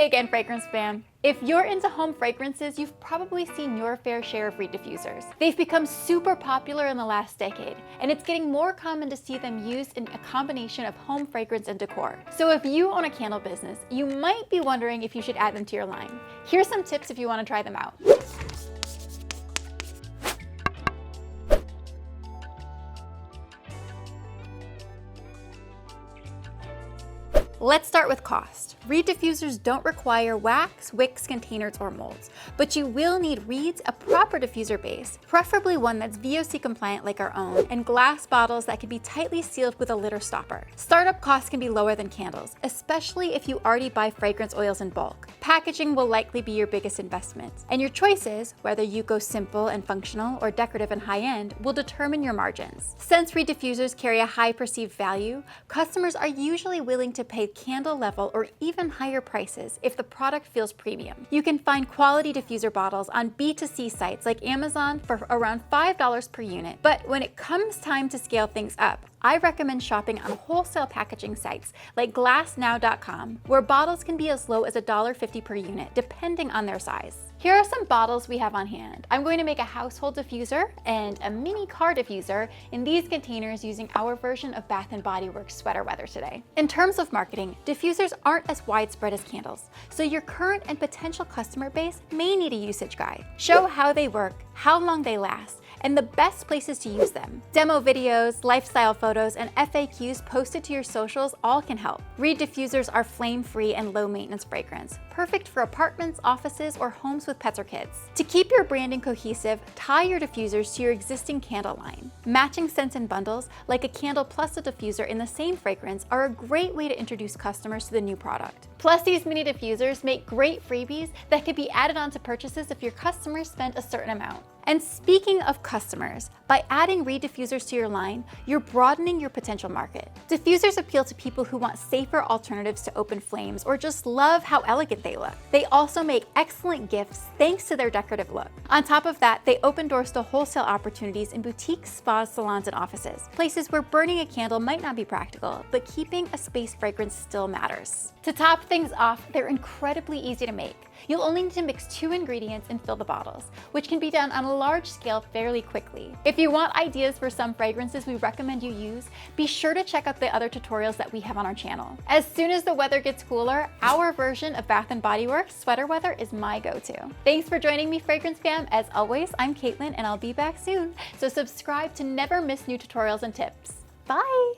Hey again, fragrance fam. If you're into home fragrances, you've probably seen your fair share of reed diffusers. They've become super popular in the last decade, and it's getting more common to see them used in a combination of home fragrance and decor. So if you own a candle business, you might be wondering if you should add them to your line. Here's some tips if you want to try them out. Let's start with cost. Reed diffusers don't require wax, wicks, containers, or molds, but you will need reeds, a proper diffuser base, preferably one that's VOC compliant like our own, and glass bottles that can be tightly sealed with a lid or stopper. Startup costs can be lower than candles, especially if you already buy fragrance oils in bulk. Packaging will likely be your biggest investment, and your choices, whether you go simple and functional or decorative and high-end, will determine your margins. Since reed diffusers carry a high perceived value, customers are usually willing to pay candle level or even higher prices if the product feels premium. You can find quality diffuser bottles on B2C sites like Amazon for around $5 per unit. But when it comes time to scale things up, I recommend shopping on wholesale packaging sites like glassnow.com, where bottles can be as low as $1.50 per unit, depending on their size. Here are some bottles we have on hand. I'm going to make a household diffuser and a mini car diffuser in these containers using our version of Bath & Body Works Sweater Weather today. In terms of marketing, diffusers aren't as widespread as candles, so your current and potential customer base may need a usage guide. Show how they work, how long they last, and the best places to use them. Demo videos, lifestyle photos, and FAQs posted to your socials all can help. Reed diffusers are flame-free and low-maintenance fragrance, perfect for apartments, offices, or homes with pets or kids. To keep your branding cohesive, tie your diffusers to your existing candle line. Matching scents in bundles, like a candle plus a diffuser in the same fragrance, are a great way to introduce customers to the new product. Plus, these mini diffusers make great freebies that can be added on to purchases if your customers spend a certain amount. And speaking of customers, by adding reed diffusers to your line, you're broadening your potential market. Diffusers appeal to people who want safer alternatives to open flames or just love how elegant they look. They also make excellent gifts thanks to their decorative look. On top of that, they open doors to wholesale opportunities in boutiques, spas, salons, and offices, places where burning a candle might not be practical, but keeping a space fragrance still matters. To top things off, they're incredibly easy to make. You'll only need to mix 2 ingredients and fill the bottles, which can be done on a large scale fairly quickly. If you want ideas for some fragrances we recommend you use, be sure to check out the other tutorials that we have on our channel. As soon as the weather gets cooler, our version of Bath & Body Works Sweater Weather is my go-to. Thanks for joining me, fragrance fam. As always, I'm Caitlin, and I'll be back soon, so subscribe to never miss new tutorials and tips. Bye!